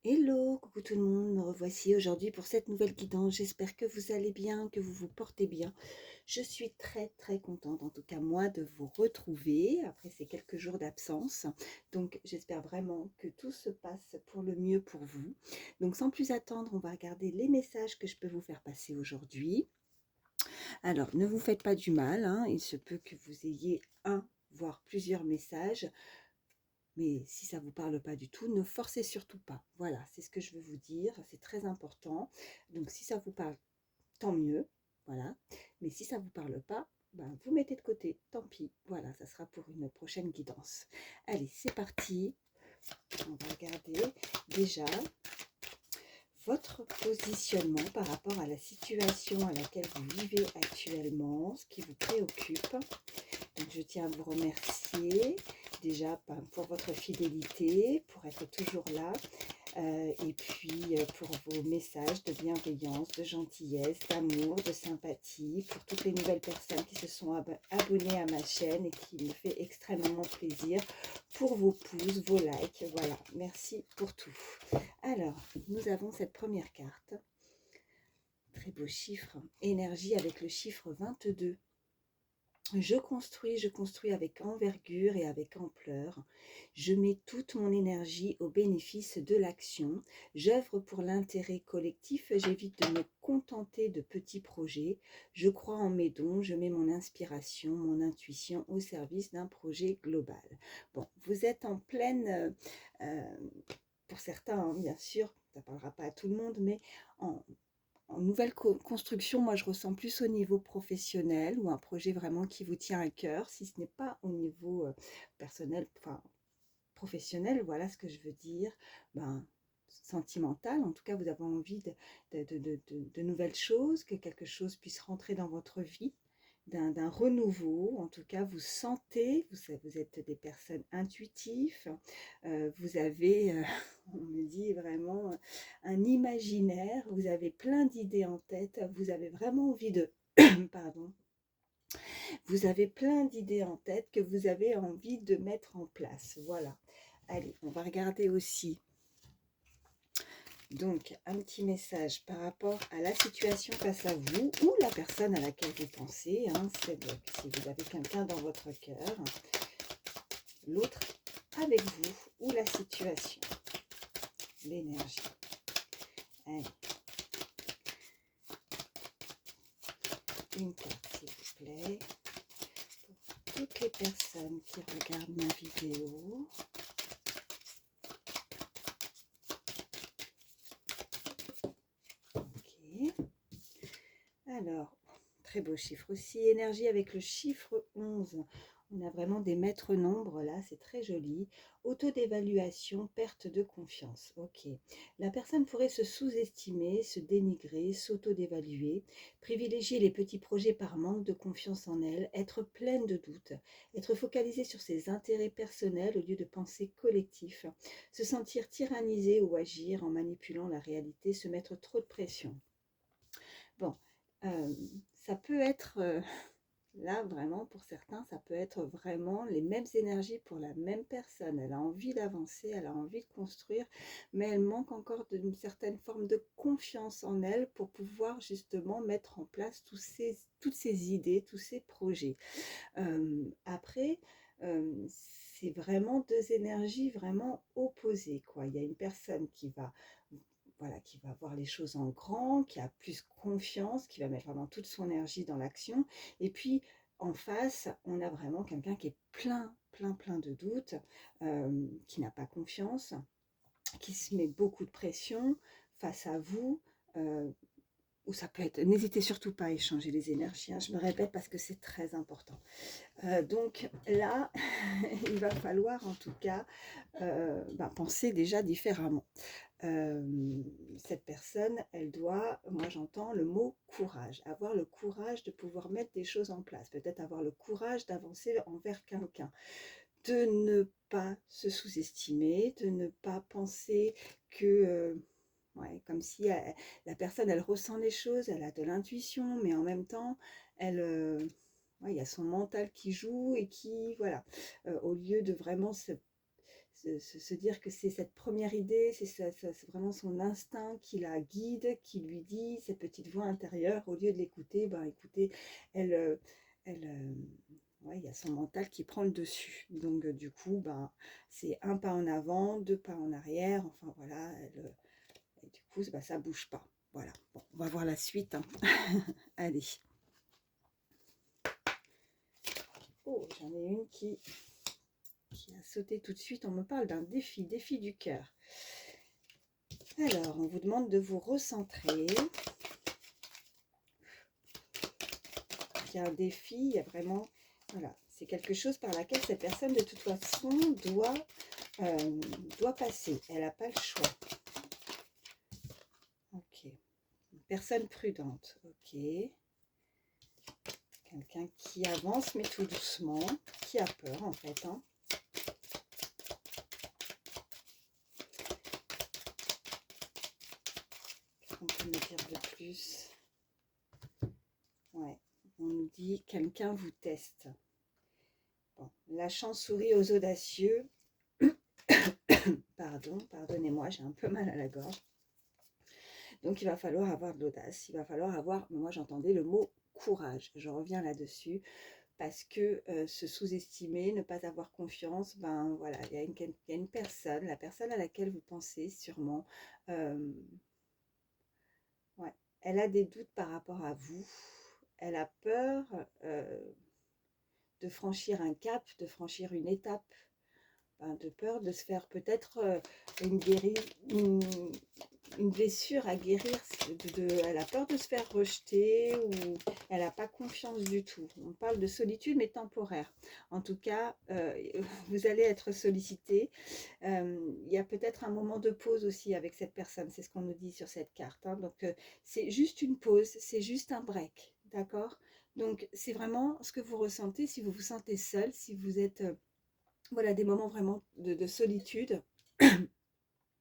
Hello, coucou tout le monde, me revoici aujourd'hui pour cette nouvelle guidance. J'espère que vous allez bien, que vous vous portez bien. Je suis très contente, en tout cas moi, de vous retrouver après ces quelques jours d'absence. Donc j'espère vraiment que tout se passe pour le mieux pour vous. Donc sans plus attendre, on va regarder les messages que je peux vous faire passer aujourd'hui. Alors ne vous faites pas du mal, hein, il se peut que vous ayez un, voire plusieurs messages. Mais si ça ne vous parle pas du tout, ne forcez surtout pas. Voilà, c'est ce que je veux vous dire, c'est très important. Donc si ça vous parle, tant mieux, voilà. Mais si ça ne vous parle pas, ben, vous mettez de côté, tant pis. Voilà, ça sera pour une prochaine guidance. Allez, c'est parti. On va regarder déjà votre positionnement par rapport à la situation à laquelle vous vivez actuellement, ce qui vous préoccupe. Donc, je tiens à vous remercier déjà pour votre fidélité, pour être toujours là, et puis pour vos messages de bienveillance, de gentillesse, d'amour, de sympathie, pour toutes les nouvelles personnes qui se sont abonnées à ma chaîne et qui me fait extrêmement plaisir, pour vos pouces, vos likes, voilà, merci pour tout. Alors, nous avons cette première carte, très beau chiffre, énergie avec le chiffre 22. Je construis avec envergure et avec ampleur. Je mets toute mon énergie au bénéfice de l'action. J'œuvre pour l'intérêt collectif. J'évite de me contenter de petits projets. Je crois en mes dons. Je mets mon inspiration, mon intuition au service d'un projet global. Bon, vous êtes en pleine, pour certains, hein, bien sûr, ça ne parlera pas à tout le monde, mais en nouvelle construction, moi je ressens plus au niveau professionnel ou un projet vraiment qui vous tient à cœur, si ce n'est pas au niveau personnel, enfin professionnel, voilà ce que je veux dire, ben, sentimental, en tout cas vous avez envie de nouvelles choses, que quelque chose puisse rentrer dans votre vie, d'un renouveau, en tout cas vous sentez, vous êtes des personnes intuitives, vous avez, on me dit vraiment, un imaginaire, vous avez plein d'idées en tête, vous avez vraiment envie de, pardon, vous avez plein d'idées en tête que vous avez envie de mettre en place, voilà. Allez, on va regarder aussi donc un petit message par rapport à la situation face à vous ou la personne à laquelle vous pensez, hein, si vous avez quelqu'un dans votre cœur, l'autre avec vous ou la situation, l'énergie. Allez, une carte s'il vous plaît, pour toutes les personnes qui regardent ma vidéo. Ok. Alors, très beau chiffre aussi, énergie avec le chiffre 11. On a vraiment des maîtres nombres là, c'est très joli. Auto-d'évaluation, perte de confiance. Ok. La personne pourrait se sous-estimer, se dénigrer, s'auto-dévaluer, privilégier les petits projets par manque de confiance en elle, être pleine de doutes, être focalisée sur ses intérêts personnels au lieu de penser collectif, se sentir tyrannisée ou agir en manipulant la réalité, se mettre trop de pression. Bon, ça peut être, là vraiment pour certains, ça peut être vraiment les mêmes énergies pour la même personne. Elle a envie d'avancer, elle a envie de construire, mais elle manque encore d'une certaine forme de confiance en elle pour pouvoir justement mettre en place toutes ces idées, tous ces projets. Après, c'est vraiment 2 énergies vraiment opposées, quoi. Il y a une personne qui va, voilà, qui va voir les choses en grand, qui a plus confiance, qui va mettre vraiment toute son énergie dans l'action. Et puis, en face, on a vraiment quelqu'un qui est plein de doutes, qui n'a pas confiance, qui se met beaucoup de pression face à vous, ou ça peut être, n'hésitez surtout pas à échanger les énergies, hein, je me répète parce que c'est très important. Donc là, il va falloir en tout cas penser déjà différemment. Cette personne, elle doit, moi j'entends le mot courage, avoir le courage de pouvoir mettre des choses en place, peut-être avoir le courage d'avancer envers quelqu'un, de ne pas se sous-estimer, de ne pas penser que, ouais, comme si la personne, elle ressent les choses, elle a de l'intuition, mais en même temps, elle, ouais, il y a son mental qui joue et qui, voilà, au lieu de vraiment se dire que c'est cette première idée, c'est vraiment son instinct qui la guide, qui lui dit, cette petite voix intérieure, au lieu de l'écouter, ben écoutez, elle ouais, il y a son mental qui prend le dessus. Donc du coup, ben, c'est un pas en avant, deux pas en arrière, enfin voilà, et du coup, ben, ça bouge pas. Voilà, bon, on va voir la suite, hein. Allez. Oh, j'en ai une qui a sauté tout de suite. On me parle d'un défi du cœur. Alors, on vous demande de vous recentrer. Il y a un défi, il y a vraiment... Voilà, c'est quelque chose par laquelle cette personne, de toute façon, doit passer. Elle n'a pas le choix. Ok. Une personne prudente. Ok. Quelqu'un qui avance, mais tout doucement. Qui a peur, en fait, hein. Qu'est-ce qu'on peut me dire de plus? Ouais. On nous dit quelqu'un vous teste. Bon, la chance sourit aux audacieux. Pardon, pardonnez-moi, j'ai un peu mal à la gorge. Donc il va falloir avoir de l'audace, il va falloir avoir, moi j'entendais le mot courage, je reviens là-dessus, parce que se sous-estimer, ne pas avoir confiance, ben voilà, il y a une personne, la personne à laquelle vous pensez sûrement, ouais, elle a des doutes par rapport à vous, elle a peur de franchir un cap, de franchir une étape, de peur de se faire peut-être une blessure à guérir. Elle a peur de se faire rejeter ou elle n'a pas confiance du tout. On parle de solitude mais temporaire. En tout cas, vous allez être sollicité. Il y a peut-être un moment de pause aussi avec cette personne. C'est ce qu'on nous dit sur cette carte, hein. Donc, c'est juste une pause, c'est juste un break. D'accord? Donc, c'est vraiment ce que vous ressentez si vous vous sentez seul, si vous êtes... voilà, des moments vraiment de solitude,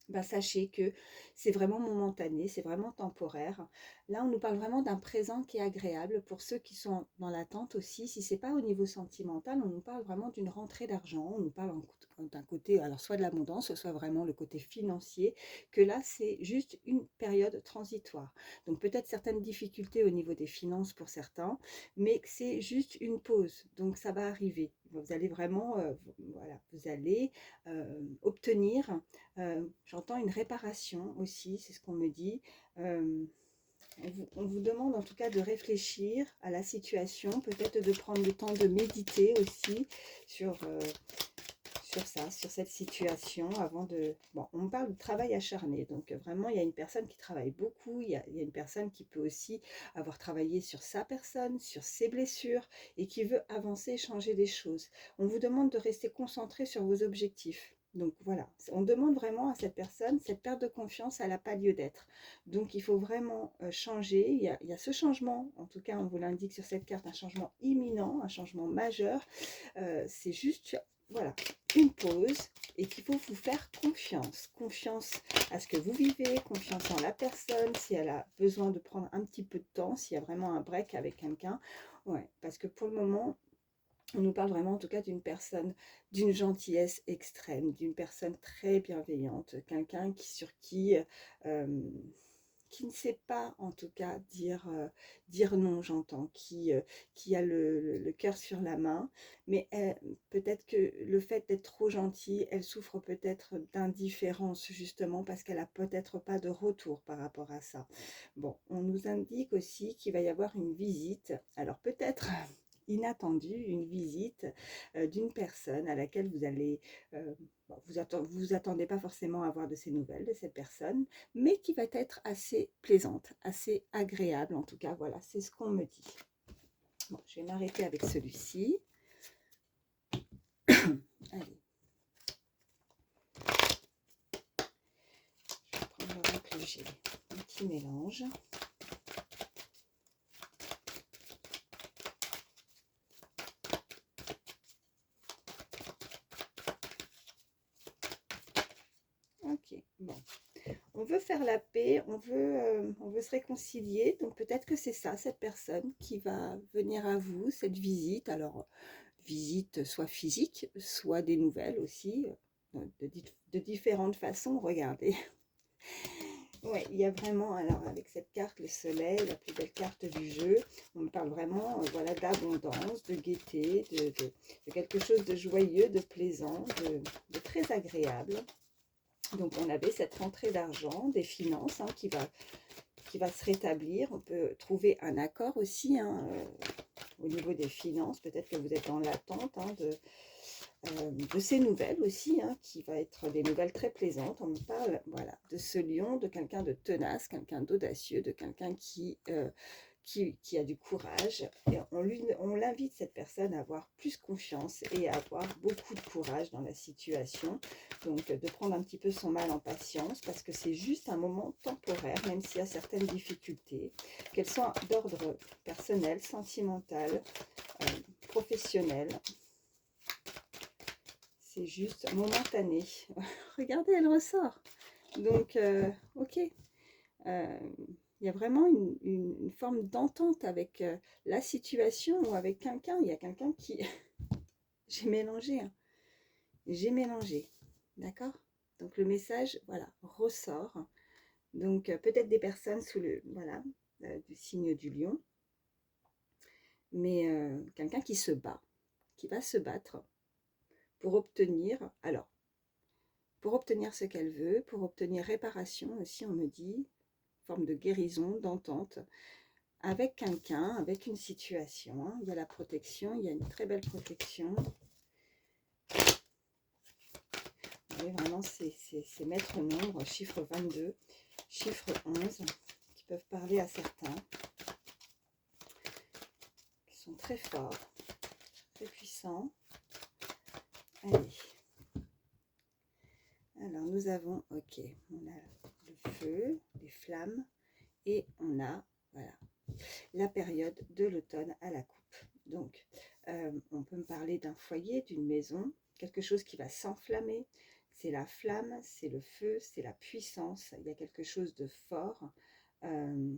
bah, sachez que c'est vraiment momentané, c'est vraiment temporaire. Là, on nous parle vraiment d'un présent qui est agréable pour ceux qui sont dans l'attente aussi. Si ce n'est pas au niveau sentimental, on nous parle vraiment d'une rentrée d'argent. On nous parle d'un côté, alors soit de l'abondance, soit vraiment le côté financier, que là, c'est juste une période transitoire. Donc peut-être certaines difficultés au niveau des finances pour certains, mais c'est juste une pause. Donc ça va arriver. Vous allez vraiment, voilà, vous allez obtenir... j'entends une réparation aussi, c'est ce qu'on me dit. On vous demande en tout cas de réfléchir à la situation, peut-être de prendre le temps de méditer aussi sur ça, sur cette situation avant de... Bon, on me parle de travail acharné, donc vraiment il y a une personne qui travaille beaucoup, il y a une personne qui peut aussi avoir travaillé sur sa personne, sur ses blessures et qui veut avancer, changer des choses. On vous demande de rester concentré sur vos objectifs. Donc voilà, on demande vraiment à cette personne, cette perte de confiance, elle n'a pas lieu d'être. Donc il faut vraiment changer, il y a ce changement, en tout cas on vous l'indique sur cette carte, un changement imminent, un changement majeur. C'est juste, voilà, une pause et qu'il faut vous faire confiance. Confiance à ce que vous vivez, confiance en la personne, si elle a besoin de prendre un petit peu de temps, s'il y a vraiment un break avec quelqu'un. Ouais, parce que pour le moment... on nous parle vraiment en tout cas d'une personne d'une gentillesse extrême, d'une personne très bienveillante, quelqu'un qui ne sait pas en tout cas dire non, j'entends, qui a le cœur sur la main, mais peut-être que le fait d'être trop gentille, elle souffre peut-être d'indifférence justement parce qu'elle n'a peut-être pas de retour par rapport à ça. Bon, on nous indique aussi qu'il va y avoir une visite, alors peut-être inattendue, une visite d'une personne à laquelle vous allez... bon, vous attendez pas forcément à avoir de ces nouvelles de cette personne, mais qui va être assez plaisante, assez agréable en tout cas. Voilà, c'est ce qu'on me dit. Bon, je vais m'arrêter avec celui-ci. Allez. Je vais prendre avec le jet un petit mélange. Ok, bon. On veut faire la paix, on veut se réconcilier. Donc peut-être que c'est ça, cette personne qui va venir à vous, cette visite. Alors, visite soit physique, soit des nouvelles aussi. de différentes façons, regardez. Ouais, il y a vraiment, alors avec cette carte, le soleil, la plus belle carte du jeu, on me parle vraiment voilà, d'abondance, de gaieté, de quelque chose de joyeux, de plaisant, de très agréable. Donc on avait cette rentrée d'argent, des finances hein, qui va se rétablir. On peut trouver un accord aussi hein, au niveau des finances. Peut-être que vous êtes dans l'attente hein, de ces nouvelles aussi, hein, qui va être des nouvelles très plaisantes. On me parle voilà, de ce lion, de quelqu'un de tenace, quelqu'un d'audacieux, de quelqu'un qui a du courage. Et on l'invite, cette personne, à avoir plus confiance et à avoir beaucoup de courage dans la situation. Donc, de prendre un petit peu son mal en patience, parce que c'est juste un moment temporaire, même s'il y a certaines difficultés, qu'elles soient d'ordre personnel, sentimental, professionnel. C'est juste momentané. Regardez, elle ressort. Donc, ok. Il y a vraiment une forme d'entente avec la situation ou avec quelqu'un. Il y a quelqu'un qui... J'ai mélangé. Hein. J'ai mélangé. D'accord? Donc, le message, voilà, ressort. Donc, peut-être des personnes sous le... Voilà, du signe du lion. Mais quelqu'un qui se bat, qui va se battre pour obtenir... Alors, pour obtenir ce qu'elle veut, pour obtenir réparation aussi, on me dit, forme de guérison, d'entente, avec quelqu'un, avec une situation. Hein. Il y a la protection, il y a une très belle protection. Et vraiment, c'est maître nombre, chiffre 22, chiffre 11, qui peuvent parler à certains, qui sont très forts, très puissants. Allez. Alors, nous avons, ok, on a le feu, les flammes, et on a, voilà, la période de l'automne à la coupe. Donc, on peut me parler d'un foyer, d'une maison, quelque chose qui va s'enflammer. C'est la flamme, c'est le feu, c'est la puissance. Il y a quelque chose de fort. On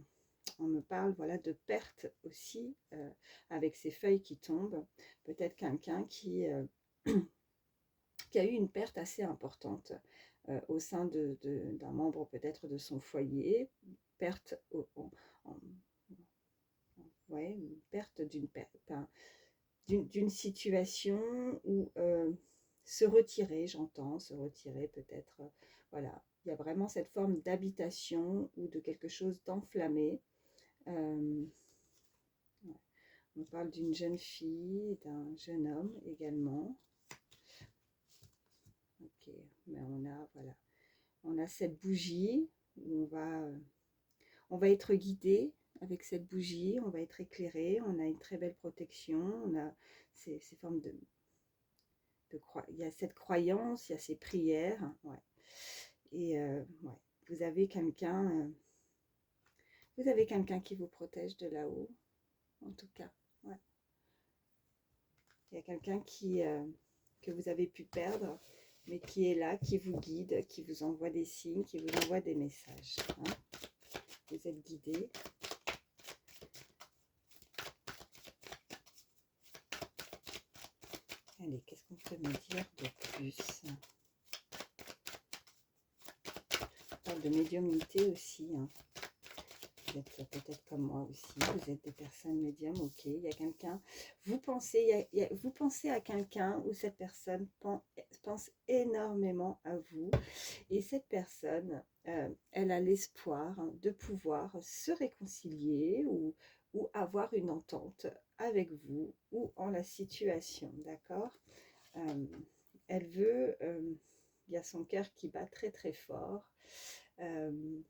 me parle voilà, de perte aussi, avec ces feuilles qui tombent. Peut-être quelqu'un qui a eu une perte assez importante au sein d'un membre peut-être de son foyer. Perte ouais, une perte d'une situation où se retirer, j'entends, se retirer peut-être, voilà. Il y a vraiment cette forme d'habitation ou de quelque chose d'enflammé. Ouais. On parle d'une jeune fille, d'un jeune homme également. Ok, mais voilà, on a cette bougie où on va être guidé avec cette bougie, on va être éclairé, on a une très belle protection, on a ces formes il y a cette croyance, il y a ces prières, ouais. Et ouais, vous avez quelqu'un qui vous protège de là-haut, en tout cas, ouais. Il y a quelqu'un que vous avez pu perdre, mais qui est là, qui vous guide, qui vous envoie des signes, qui vous envoie des messages. Hein. Vous êtes guidé. Allez, qu'est-ce qu'on peut me dire de plus? On parle de médiumnité aussi. Hein. Vous êtes peut-être comme moi aussi. Vous êtes des personnes médiums, ok. Il y a quelqu'un. Vous pensez à quelqu'un où cette personne pense énormément à vous. Et cette personne, elle a l'espoir de pouvoir se réconcilier ou avoir une entente avec vous ou en la situation, d'accord? Elle veut, il y a son cœur qui bat très très fort, elle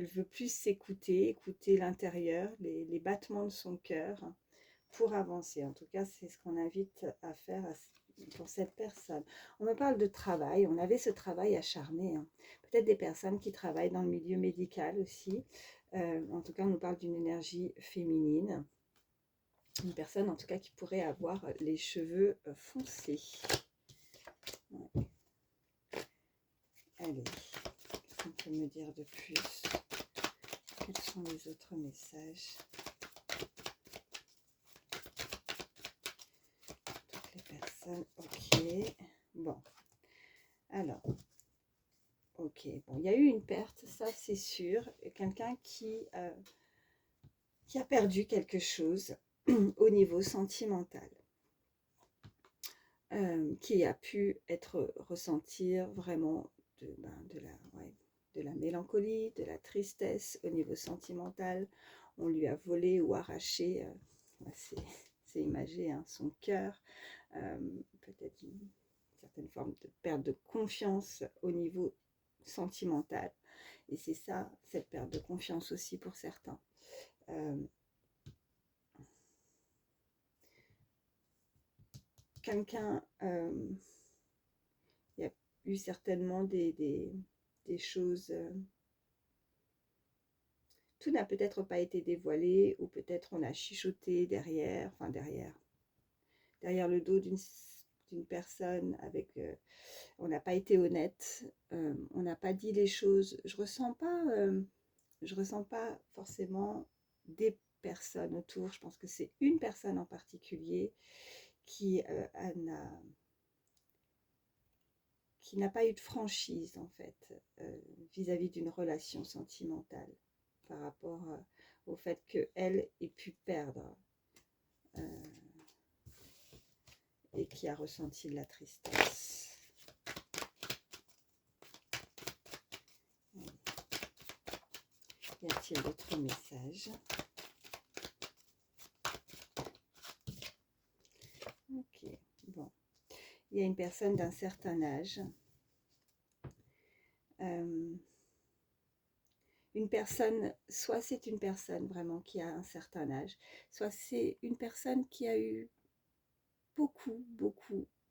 veut plus s'écouter, écouter l'intérieur, les battements de son cœur pour avancer. En tout cas, c'est ce qu'on invite à faire pour cette personne. On me parle de travail, on avait ce travail acharné, hein. Peut-être des personnes qui travaillent dans le milieu médical aussi. En tout cas, on nous parle d'une énergie féminine. Une personne en tout cas qui pourrait avoir les cheveux foncés. Ouais. Allez, qu'est-ce qu'on peut me dire de plus? Quels sont les autres messages? Toutes les personnes, ok. Bon, alors, ok, bon, il y a eu une perte, ça c'est sûr. Quelqu'un qui a perdu quelque chose au niveau sentimental, qui a pu être ressentir vraiment de la mélancolie, de la tristesse au niveau sentimental. On lui a volé ou arraché, c'est imagé, hein, son cœur, peut-être une certaine forme de perte de confiance au niveau sentimental. Et c'est ça, cette perte de confiance aussi pour certains. Quelqu'un, il y a eu certainement des choses, tout n'a peut-être pas été dévoilé, ou peut-être on a chuchoté derrière, enfin derrière le dos d'une personne, avec, on n'a pas été honnête, on n'a pas dit les choses. Je ressens pas forcément des personnes autour, je pense que c'est une personne en particulier qui n'a pas eu de franchise en fait, vis-à-vis d'une relation sentimentale, par rapport au fait qu'elle ait pu perdre, et qui a ressenti de la tristesse. Y a-t-il d'autres messages? Ok, bon. Il y a une personne d'un certain âge. Une personne, soit c'est une personne vraiment qui a un certain âge, soit c'est une personne qui a eu beaucoup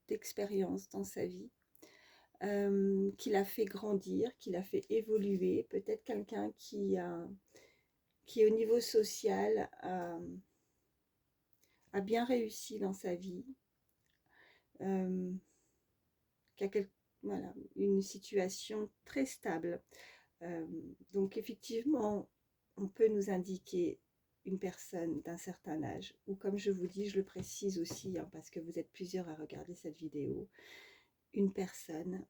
d'expérience dans sa vie, qui l'a fait grandir, qui l'a fait évoluer. Peut-être quelqu'un qui au niveau social a bien réussi dans sa vie, qui a voilà, une situation très stable. Donc effectivement, on peut nous indiquer une personne d'un certain âge, ou comme je vous dis, je le précise aussi, hein, parce que vous êtes plusieurs à regarder cette vidéo, une personne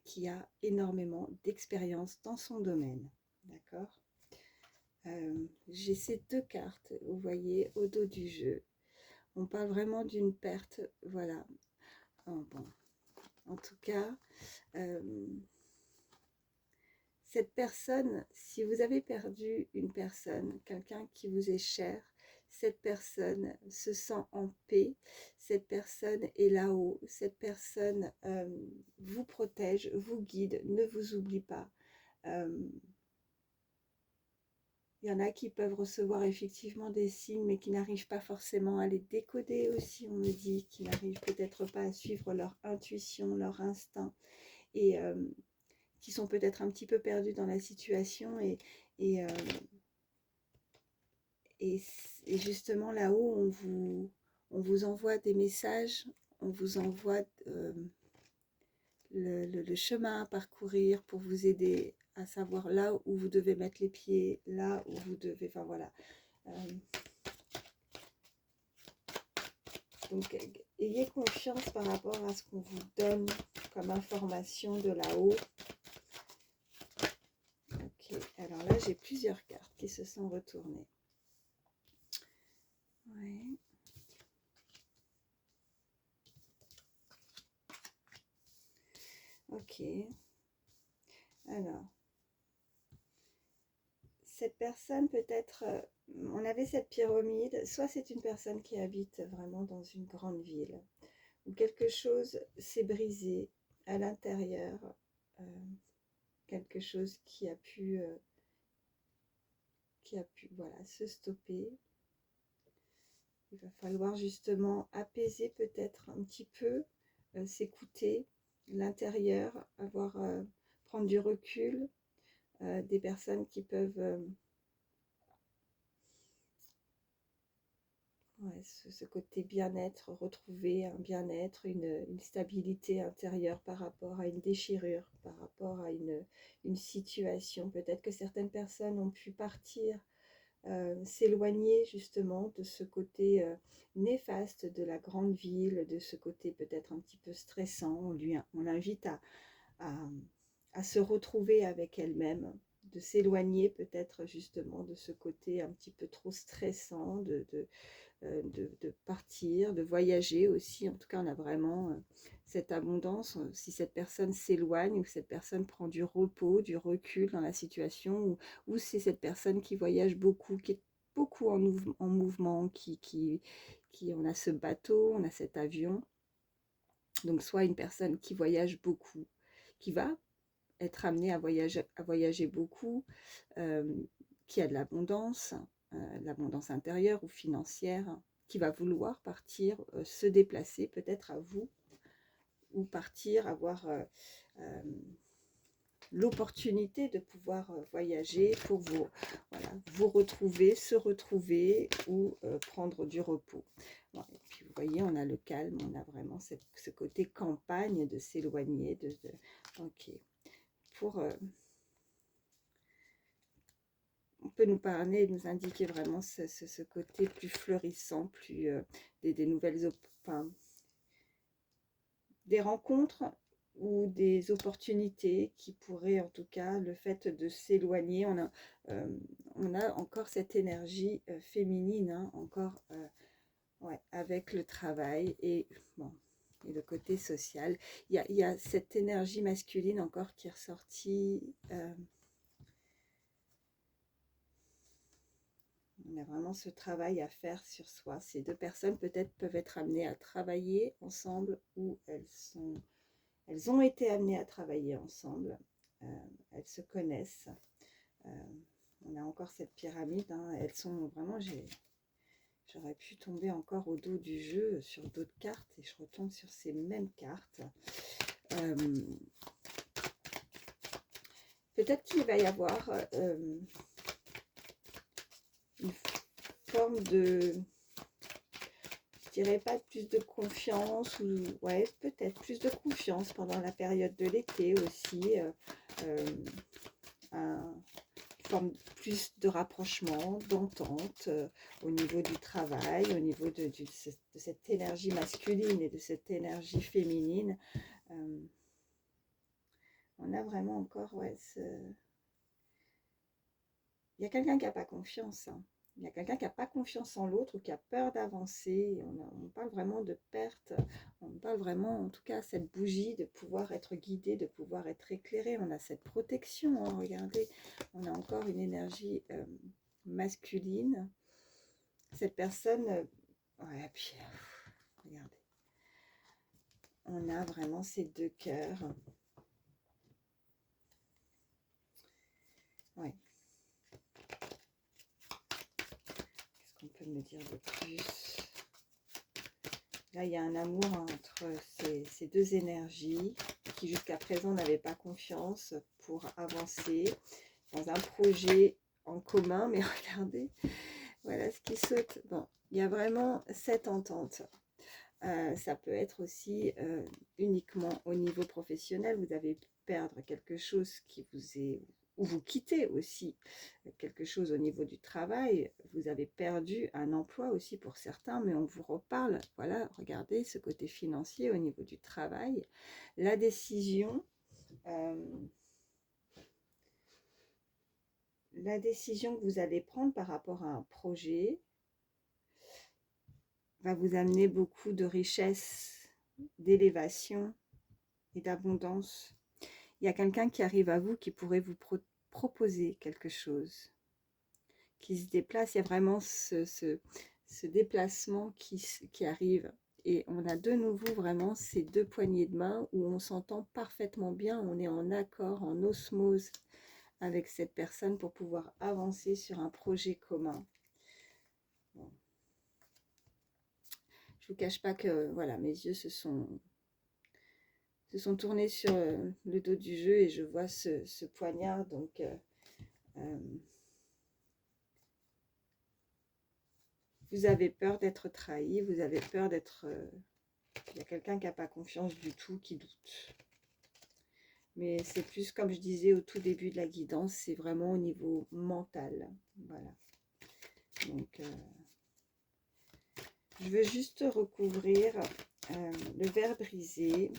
qui a énormément d'expérience dans son domaine. D'accord? J'ai ces deux cartes, vous voyez, au dos du jeu. On parle vraiment d'une perte, voilà. Oh, bon. En tout cas, cette personne, si vous avez perdu une personne, quelqu'un qui vous est cher, cette personne se sent en paix, cette personne est là-haut, cette personne vous protège, vous guide, ne vous oublie pas. Il y en a qui peuvent recevoir effectivement des signes, mais qui n'arrivent pas forcément à les décoder aussi, on me dit, qui n'arrivent peut-être pas à suivre leur intuition, leur instinct, et qui sont peut-être un petit peu perdus dans la situation, et, et justement là-haut, on vous envoie des messages, on vous envoie le chemin à parcourir pour vous aider à savoir là où vous devez mettre les pieds, là où vous devez, enfin voilà. Donc ayez confiance par rapport à ce qu'on vous donne comme information de là-haut. Ok, alors là j'ai plusieurs cartes qui se sont retournées. Ouais. Ok. Alors, cette personne peut-être, on avait cette pyramide, soit c'est une personne qui habite vraiment dans une grande ville, où quelque chose s'est brisé à l'intérieur, quelque chose qui a pu voilà, se stopper. Il va falloir justement apaiser peut-être un petit peu, s'écouter l'intérieur, prendre du recul, des personnes qui peuvent ce côté bien-être, retrouver un bien-être, une stabilité intérieure par rapport à une déchirure, par rapport à une situation. Peut-être que certaines personnes ont pu partir s'éloigner justement de ce côté néfaste de la grande ville, de ce côté peut-être un petit peu stressant. On l'invite à, à se retrouver avec elle-même, de s'éloigner peut-être justement de ce côté un petit peu trop stressant, de partir, de voyager aussi. En tout cas, on a vraiment cette abondance. Si cette personne s'éloigne ou cette personne prend du repos, du recul dans la situation, ou c'est cette personne qui voyage beaucoup, qui est beaucoup en mouvement, on a ce bateau, on a cet avion. Donc, soit une personne qui voyage beaucoup, qui va être amenée à voyager beaucoup, euh, qui a de l'abondance intérieure ou financière, qui va vouloir partir, se déplacer peut-être à vous, ou partir, avoir l'opportunité de pouvoir voyager pour vous, voilà, vous retrouver, se retrouver ou prendre du repos. Bon, et puis vous voyez, on a le calme, on a vraiment ce côté campagne de s'éloigner. Ok. On peut nous parler, nous indiquer vraiment ce côté plus fleurissant, plus des nouvelles, enfin, des rencontres ou des opportunités qui pourraient, en tout cas, le fait de s'éloigner, on a encore cette énergie féminine, hein, encore ouais, avec le travail et, bon, et le côté social. Il y a cette énergie masculine encore qui est ressortie. On a vraiment ce travail à faire sur soi. Ces deux personnes peut-être peuvent être amenées à travailler ensemble, ou elles ont été amenées à travailler ensemble. Elles se connaissent. On a encore cette pyramide. Hein. Elles sont vraiment... J'aurais pu tomber encore au dos du jeu sur d'autres cartes et je retombe sur ces mêmes cartes. Peut-être qu'il va y avoir une forme de, je dirais pas plus de confiance, ou ouais, peut-être plus de confiance pendant la période de l'été aussi, une forme plus de rapprochement, d'entente au niveau du travail, au niveau de cette énergie masculine et de cette énergie féminine. On a vraiment encore, ouais, il y a quelqu'un qui n'a pas confiance, hein. Il y a quelqu'un qui n'a pas confiance en l'autre ou qui a peur d'avancer. On parle vraiment de perte. On parle vraiment, en tout cas, cette bougie de pouvoir être guidé, de pouvoir être éclairé. On a cette protection. Hein, regardez, on a encore une énergie masculine. Cette personne, ouais, puis, regardez. On a vraiment ces deux cœurs. Ouais. On peut me dire de plus. Là, il y a un amour entre ces deux énergies qui jusqu'à présent n'avaient pas confiance pour avancer dans un projet en commun. Mais regardez, voilà ce qui saute. Bon, il y a vraiment cette entente. Ça peut être aussi uniquement au niveau professionnel. Vous avez perdre quelque chose qui vous est... ou vous quittez aussi quelque chose au niveau du travail, vous avez perdu un emploi aussi pour certains, mais on vous reparle, voilà, regardez ce côté financier au niveau du travail, la décision que vous allez prendre par rapport à un projet va vous amener beaucoup de richesse, d'élévation et d'abondance. Il y a quelqu'un qui arrive à vous qui pourrait vous proposer quelque chose, qui se déplace. Il y a vraiment ce déplacement qui arrive. Et on a de nouveau vraiment ces deux poignées de main où on s'entend parfaitement bien, on est en accord, en osmose avec cette personne pour pouvoir avancer sur un projet commun. Bon. Je ne vous cache pas que voilà, mes yeux se sont tournés sur le dos du jeu et je vois ce poignard. Donc, vous avez peur d'être trahi, vous avez peur d'être... il y a quelqu'un qui n'a pas confiance du tout, qui doute. Mais c'est plus, comme je disais au tout début de la guidance, c'est vraiment au niveau mental. Voilà. Donc, je veux juste recouvrir le ver brisé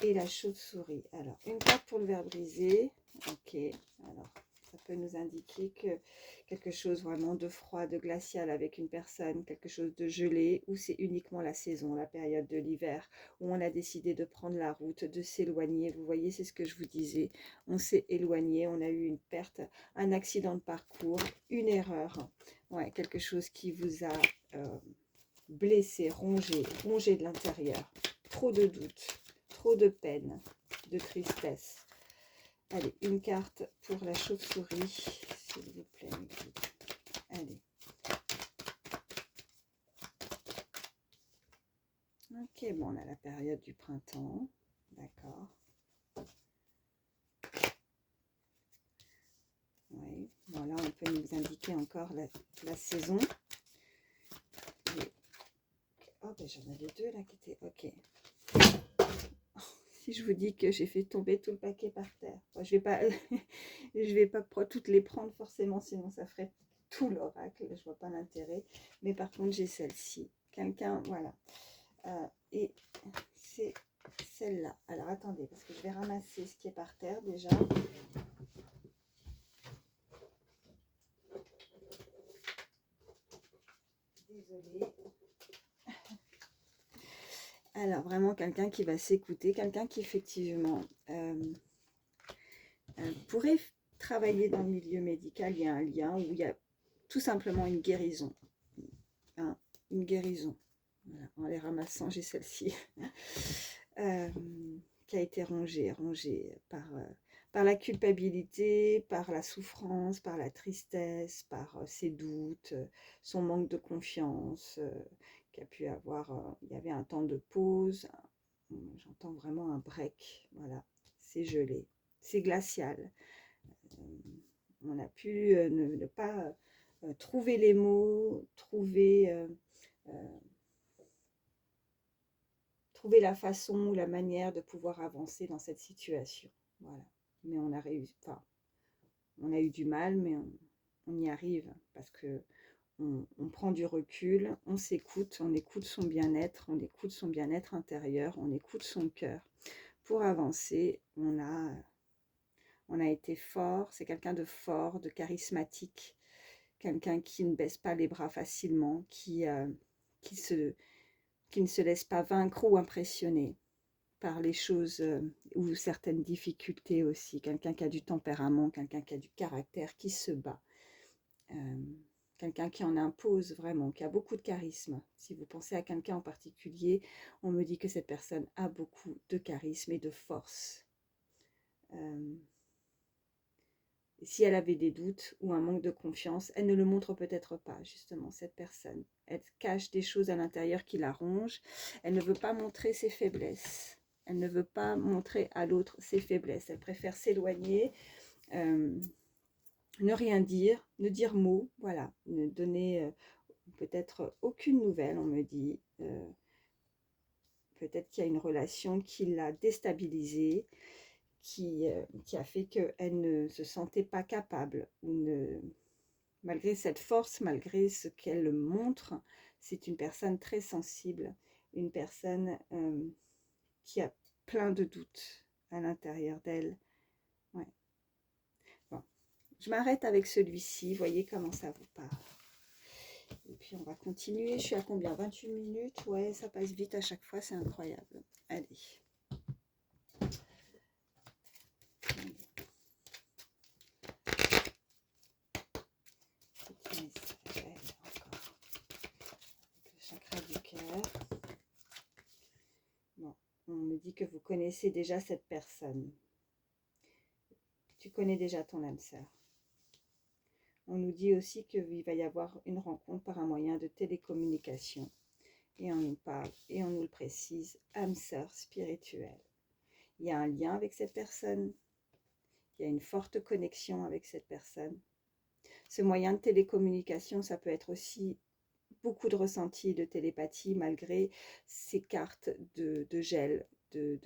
et la chauve-souris. Alors, une carte pour le ver brisé. Ok, alors ça peut nous indiquer que quelque chose vraiment de froid, de glacial avec une personne, quelque chose de gelé, ou c'est uniquement la saison, la période de l'hiver, où on a décidé de prendre la route, de s'éloigner. Vous voyez, c'est ce que je vous disais. On s'est éloigné, on a eu une perte, un accident de parcours, une erreur. Ouais, quelque chose qui vous a blessé, rongé de l'intérieur. Trop de doutes, trop de peine, de tristesse. Allez, une carte pour la chauve-souris, s'il vous plaît. Allez. Ok, bon, on a la période du printemps. D'accord. Oui, bon, là, on peut nous indiquer encore la saison. Et... oh, ben, j'en avais deux là qui étaient... ok. Si je vous dis que j'ai fait tomber tout le paquet par terre. Bon, je vais pas toutes les prendre forcément, sinon ça ferait tout l'oracle. Je vois pas l'intérêt. Mais par contre, j'ai celle-ci. Quelqu'un, voilà. Et c'est celle-là. Alors, attendez, parce que je vais ramasser ce qui est par terre déjà. Désolée. Alors, vraiment quelqu'un qui va s'écouter, quelqu'un qui effectivement pourrait travailler dans le milieu médical. Il y a un lien où il y a tout simplement une guérison. Hein, une guérison. Voilà, en les ramassant, j'ai celle-ci. Qui a été rongée par la culpabilité, par la souffrance, par la tristesse, par ses doutes, son manque de confiance, qu'a pu avoir. Il y avait un temps de pause, j'entends vraiment un break, voilà, c'est gelé, c'est glacial. On a pu ne pas trouver les mots, trouver la façon ou la manière de pouvoir avancer dans cette situation. Voilà. Mais on a réussi, enfin, on a eu du mal, mais on y arrive parce que on prend du recul, on s'écoute, on écoute son bien-être, on écoute son bien-être intérieur, on écoute son cœur. Pour avancer, on a été fort, c'est quelqu'un de fort, de charismatique, quelqu'un qui ne baisse pas les bras facilement, qui ne se laisse pas vaincre ou impressionner par les choses ou certaines difficultés aussi. Quelqu'un qui a du tempérament, quelqu'un qui a du caractère, qui se bat. Quelqu'un qui en impose vraiment, qui a beaucoup de charisme. Si vous pensez à quelqu'un en particulier, on me dit que cette personne a beaucoup de charisme et de force. Si elle avait des doutes ou un manque de confiance, elle ne le montre peut-être pas, justement, cette personne. Elle cache des choses à l'intérieur qui la rongent. Elle ne veut pas montrer ses faiblesses. Elle ne veut pas montrer à l'autre ses faiblesses. Elle préfère s'éloigner, ne rien dire, ne dire mot, voilà, ne donner peut-être aucune nouvelle, on me dit. Peut-être qu'il y a une relation qui l'a déstabilisée, qui a fait qu'elle ne se sentait pas capable, ou malgré cette force, malgré ce qu'elle montre, c'est une personne très sensible, une personne qui a plein de doutes à l'intérieur d'elle. Ouais. Bon. Je m'arrête avec celui-ci, voyez comment ça vous parle. Et puis on va continuer, je suis à combien? 28 minutes? Ouais, ça passe vite à chaque fois, c'est incroyable. Allez. Bon, on me dit que vous connaissez déjà cette personne. Tu connais déjà ton âme sœur. On nous dit aussi qu'il va y avoir une rencontre par un moyen de télécommunication. Et on nous parle, et on nous le précise, âme sœur spirituelle. Il y a un lien avec cette personne. Il y a une forte connexion avec cette personne. Ce moyen de télécommunication, ça peut être aussi beaucoup de ressenti et de télépathie malgré ces cartes de gel, de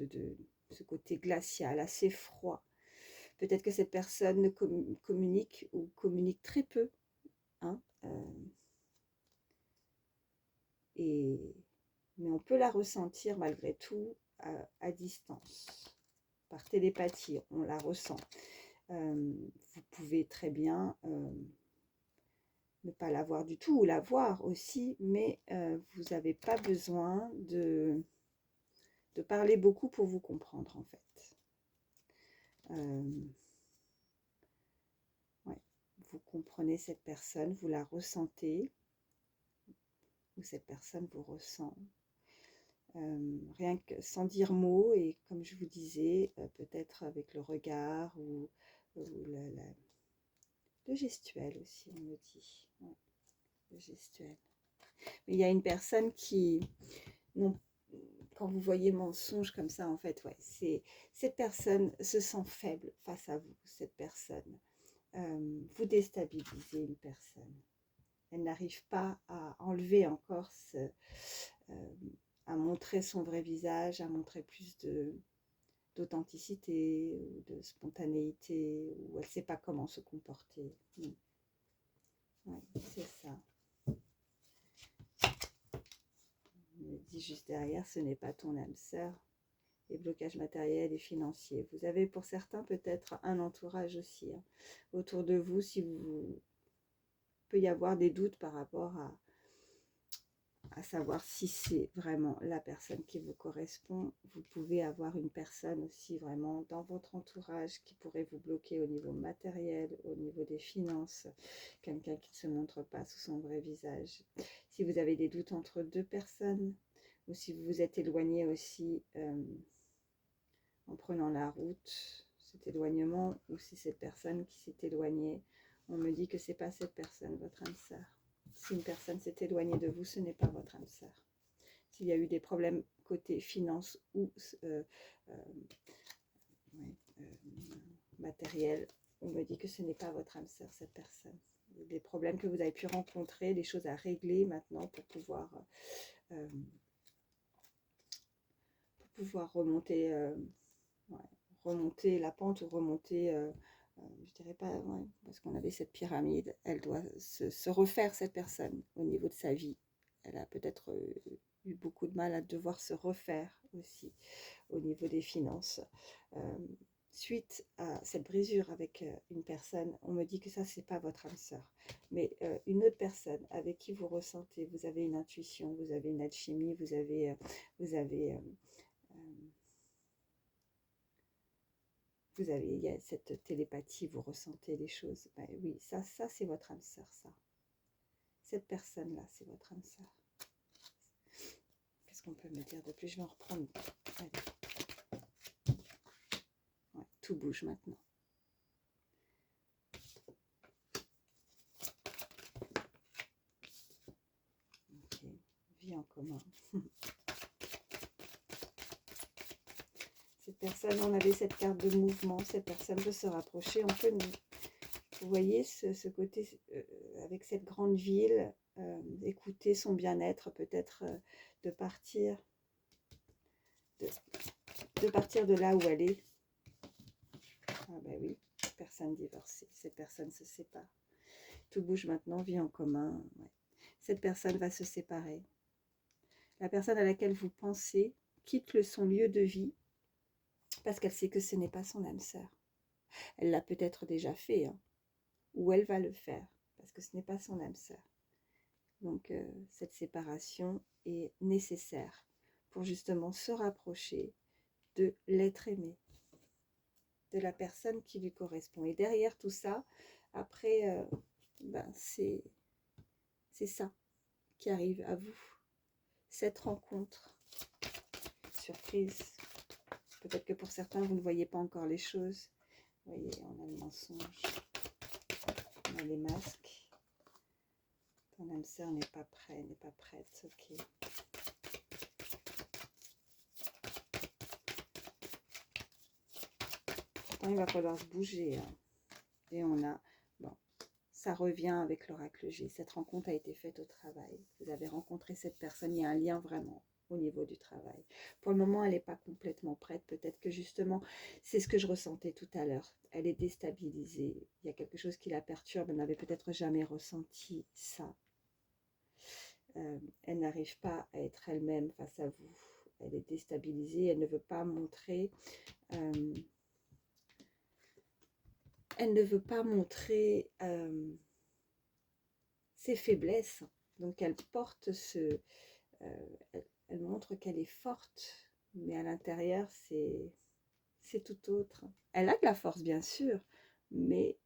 ce côté glacial, assez froid. Peut-être que cette personne ne communique ou communique très peu hein, mais on peut la ressentir malgré tout à distance. Par télépathie, on la ressent. Vous pouvez très bien ne pas la voir du tout, ou la voir aussi, mais vous n'avez pas besoin de parler beaucoup pour vous comprendre, en fait. Ouais. Vous comprenez cette personne, vous la ressentez, ou cette personne vous ressent. Rien que sans dire mot, et comme je vous disais, peut-être avec le regard ou le gestuel aussi, on me dit. Ouais, le gestuel. Mais il y a une personne qui, non, quand vous voyez mensonge comme ça, en fait, ouais, c'est cette personne se sent faible face à vous. Cette personne, vous déstabilisez une personne. Elle n'arrive pas à enlever encore à montrer son vrai visage, à montrer plus d'authenticité ou de spontanéité, ou elle ne sait pas comment se comporter. Ouais, c'est ça. On me dit juste derrière, ce n'est pas ton âme sœur. Et blocage matériel et financier. Vous avez pour certains peut-être un entourage aussi hein, autour de vous, si vous peut y avoir des doutes par rapport à savoir si c'est vraiment la personne qui vous correspond. Vous pouvez avoir une personne aussi vraiment dans votre entourage qui pourrait vous bloquer au niveau matériel, au niveau des finances, quelqu'un qui ne se montre pas sous son vrai visage. Si vous avez des doutes entre deux personnes, ou si vous vous êtes éloigné aussi en prenant la route, cet éloignement, ou si cette personne qui s'est éloignée, on me dit que c'est pas cette personne, votre âme sœur. Si une personne s'est éloignée de vous, ce n'est pas votre âme sœur. S'il y a eu des problèmes côté finance ou matériel, on me dit que ce n'est pas votre âme sœur, cette personne. Des problèmes que vous avez pu rencontrer, des choses à régler maintenant pour pouvoir remonter, remonter la pente, ou remonter, je dirais pas, ouais, parce qu'on avait cette pyramide, elle doit se refaire, cette personne, au niveau de sa vie. Elle a peut-être eu beaucoup de mal à devoir se refaire aussi au niveau des finances. Suite à cette brisure avec une personne, on me dit que ça, c'est pas votre âme sœur, mais une autre personne avec qui vous ressentez, vous avez une intuition, vous avez une alchimie, vous avez il y a cette télépathie, vous ressentez les choses. Ben oui, ça c'est votre âme sœur, ça. Cette personne-là, c'est votre âme sœur. Qu'est-ce qu'on peut me dire de plus? Je vais en reprendre. Allez. Ouais, tout bouge maintenant. Ok, vie en commun. Cette personne, on avait cette carte de mouvement, cette personne veut se rapprocher. On peut, vous voyez ce côté avec cette grande ville, écouter son bien-être, peut-être de partir de là où elle est. Ah ben oui, personne divorcée, cette personne se sépare. Tout bouge maintenant, vie en commun. Ouais. Cette personne va se séparer. La personne à laquelle vous pensez quitte son lieu de vie parce qu'elle sait que ce n'est pas son âme sœur. Elle l'a peut-être déjà fait, hein, ou elle va le faire parce que ce n'est pas son âme sœur. Donc cette séparation est nécessaire pour justement se rapprocher de l'être aimé, de la personne qui lui correspond. Et derrière tout ça, après, c'est ça qui arrive à vous. Cette rencontre, surprise. Peut-être que pour certains, vous ne voyez pas encore les choses. Vous voyez, on a le mensonge, on a les masques. Ton âme sœur n'est pas prêt, n'est pas prête, ok. Pourtant, il va falloir se bouger. Hein. Et on a, bon, ça revient avec l'oracle G. Cette rencontre a été faite au travail. Vous avez rencontré cette personne, il y a un lien vraiment. au niveau du travail. Pour le moment, elle n'est pas complètement prête. Peut-être que justement, c'est ce que je ressentais tout à l'heure. Elle est déstabilisée. Il y a quelque chose qui la perturbe. Elle n'avait peut-être jamais ressenti ça. Elle n'arrive pas à être elle-même face à vous. Elle est déstabilisée. Elle ne veut pas montrer... elle ne veut pas montrer ses faiblesses. Donc, elle porte ce... elle montre qu'elle est forte, mais à l'intérieur, c'est tout autre. Elle a de la force, bien sûr, mais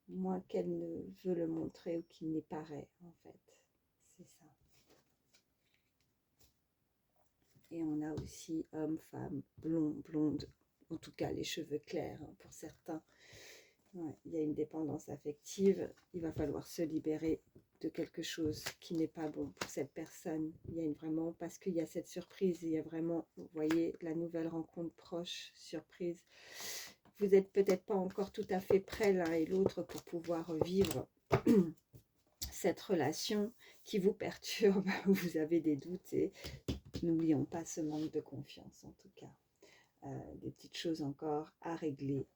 moins qu'elle ne veut le montrer ou qu'il n'y paraît, en fait. C'est ça. Et on a aussi homme, femme, blond, blonde, en tout cas les cheveux clairs, hein, pour certains. Ouais, il y a une dépendance affective, il va falloir se libérer de quelque chose qui n'est pas bon pour cette personne. Il y a vraiment, parce qu'il y a cette surprise, il y a vraiment, vous voyez, la nouvelle rencontre proche, surprise. Vous n'êtes peut-être pas encore tout à fait prêts l'un et l'autre pour pouvoir vivre cette relation qui vous perturbe, vous avez des doutes et n'oublions pas ce manque de confiance en tout cas. Des petites choses encore à régler.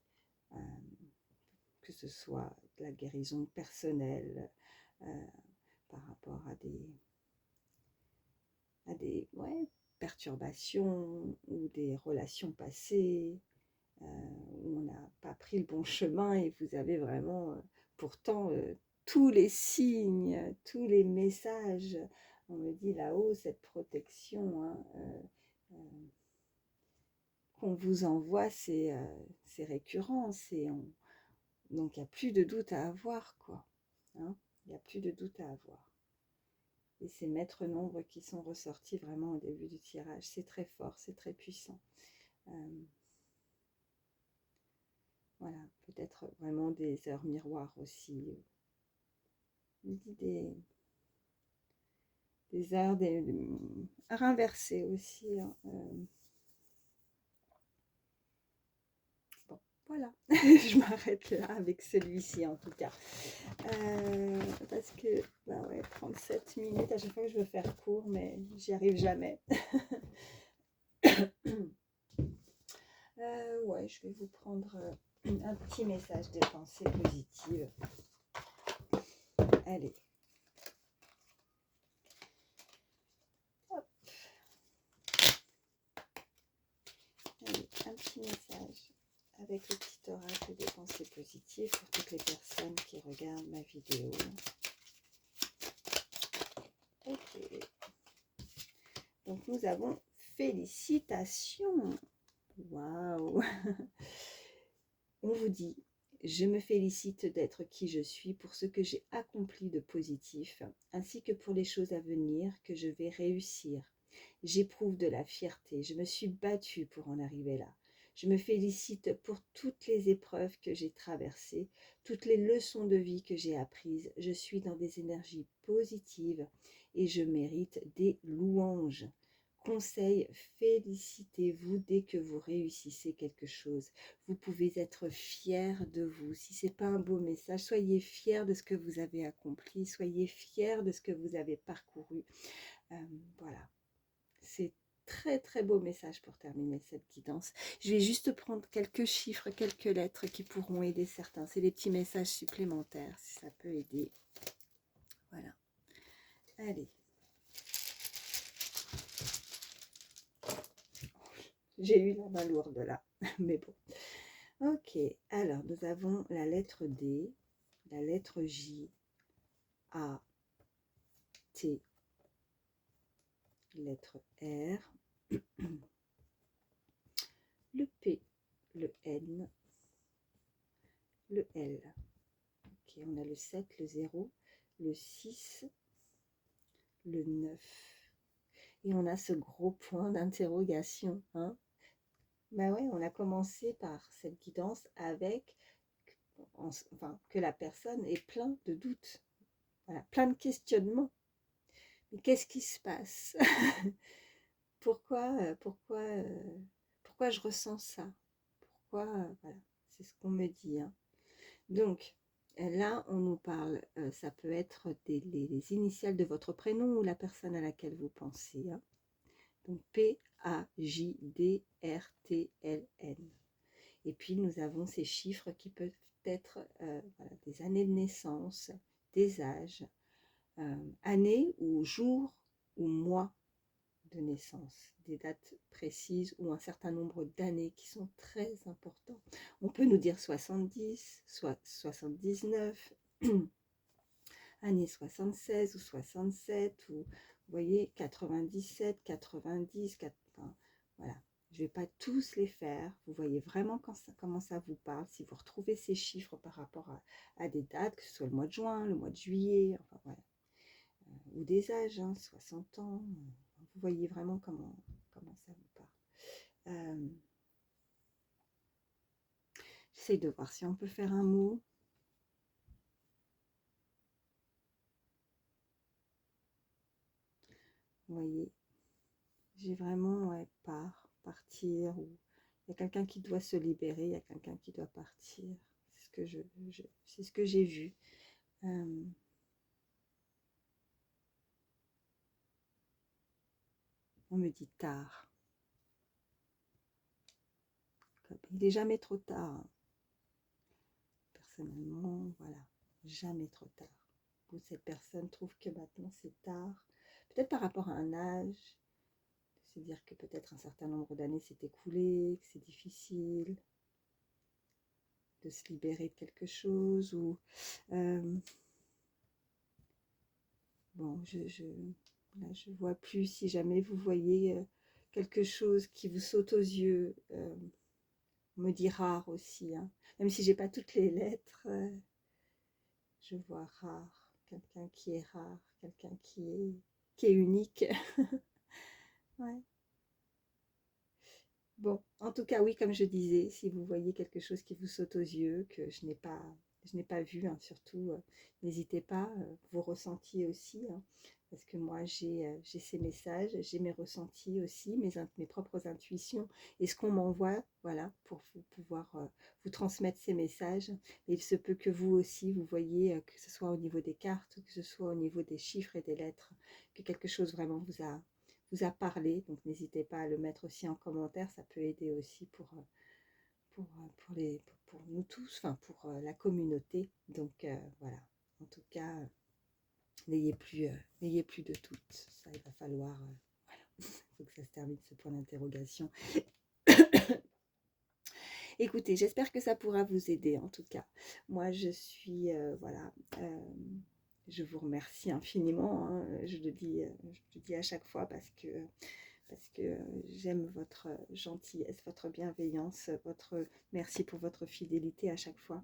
Que ce soit de la guérison personnelle par rapport à des perturbations ou des relations passées où on n'a pas pris le bon chemin et vous avez vraiment pourtant tous les signes, tous les messages. On me dit là-haut, cette protection hein, qu'on vous envoie, c'est récurrent, donc il n'y a plus de doute à avoir, quoi. Hein, il n'y a plus de doute à avoir. Et ces maîtres nombres qui sont ressortis vraiment au début du tirage, c'est très fort, c'est très puissant. Voilà, peut-être vraiment des heures miroirs aussi. Des heures, heures inversées aussi. Hein. Bon, voilà, je m'arrête là avec celui-ci en tout cas. Parce que, bah ouais, 37 minutes, à chaque fois que je veux faire court, mais j'y arrive jamais. Ouais, je vais vous prendre un petit message de pensée positive. Allez. Hop. Allez, un petit message avec le petit oracle de pensée positive pour toutes les personnes qui regardent ma vidéo. Ok. Donc nous avons félicitations. Waouh. On vous dit, je me félicite d'être qui je suis pour ce que j'ai accompli de positif, ainsi que pour les choses à venir que je vais réussir. J'éprouve de la fierté, je me suis battue pour en arriver là. Je me félicite pour toutes les épreuves que j'ai traversées, toutes les leçons de vie que j'ai apprises. Je suis dans des énergies positives et je mérite des louanges. Conseil, félicitez-vous dès que vous réussissez quelque chose. Vous pouvez être fier de vous. Si ce n'est pas un beau message, soyez fiers de ce que vous avez accompli, soyez fiers de ce que vous avez parcouru. Voilà, c'est très très beau message pour terminer cette guidance. Je vais juste prendre quelques chiffres, quelques lettres qui pourront aider certains. C'est des petits messages supplémentaires si ça peut aider. Voilà. Allez. J'ai eu la main lourde là, mais bon. Ok, alors nous avons la lettre D, la lettre J, A, T, lettre R, le P, le N, le L. Ok, on a le 7, le 0, le 6, le 9. Et on a ce gros point d'interrogation. Hein. Ben ouais, on a commencé par cette guidance avec que la personne est plein de doutes. Voilà, plein de questionnements. Mais qu'est-ce qui se passe? Pourquoi je ressens ça? Pourquoi voilà, c'est ce qu'on me dit. Hein. Donc, Là, on nous parle, ça peut être les initiales de votre prénom ou la personne à laquelle vous pensez, hein. Donc P-A-J-D-R-T-L-N. Et puis, nous avons ces chiffres qui peuvent être voilà, des années de naissance, des âges, années ou jours ou mois de naissance, des dates précises ou un certain nombre d'années qui sont très importants. On peut nous dire 70, soit 79, année 76 ou 67, ou vous voyez 97, 90, enfin, voilà. Je ne vais pas tous les faire. Vous voyez vraiment comment ça vous parle. Si vous retrouvez ces chiffres par rapport à des dates, que ce soit le mois de juin, le mois de juillet, enfin voilà, ou des âges, hein, 60 ans, vous voyez vraiment comment ça vous parle. J'essaie de voir si on peut faire un mot. Vous voyez, j'ai vraiment partir, ou il y a quelqu'un qui doit se libérer, il y a quelqu'un qui doit partir. C'est ce que j'ai vu. On me dit tard. Il n'est jamais trop tard, hein. Personnellement, voilà, jamais trop tard. Ou cette personne trouve que maintenant c'est tard, peut-être par rapport à un âge, c'est dire que peut-être un certain nombre d'années s'est écoulé, que c'est difficile de se libérer de quelque chose, ou bon, là, je vois plus. Si jamais vous voyez quelque chose qui vous saute aux yeux, on me dit rare aussi, hein. Même si j'ai pas toutes les lettres, je vois rare, quelqu'un qui est rare, quelqu'un qui est unique. Ouais. Bon, en tout cas, oui, comme je disais, si vous voyez quelque chose qui vous saute aux yeux, que je n'ai pas vu, hein, surtout, n'hésitez pas, vos ressentis aussi, hein, parce que moi, j'ai ces messages, j'ai mes ressentis aussi, mes propres intuitions, et ce qu'on m'envoie, voilà, pour pouvoir vous transmettre ces messages. Et il se peut que vous aussi, vous voyez, que ce soit au niveau des cartes, que ce soit au niveau des chiffres et des lettres, que quelque chose vraiment vous a parlé, donc n'hésitez pas à le mettre aussi en commentaire, ça peut aider aussi pour nous tous, enfin pour la communauté. Donc voilà, en tout cas, n'ayez plus de doute, ça il va falloir, voilà, il faut que ça se termine ce point d'interrogation. Écoutez, j'espère que ça pourra vous aider en tout cas. Moi je suis, voilà, je vous remercie infiniment, hein, je le dis à chaque fois parce que j'aime votre gentillesse, votre bienveillance, merci pour votre fidélité à chaque fois.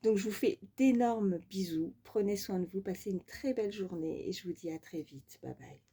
Donc je vous fais d'énormes bisous, prenez soin de vous, passez une très belle journée et je vous dis à très vite. Bye bye.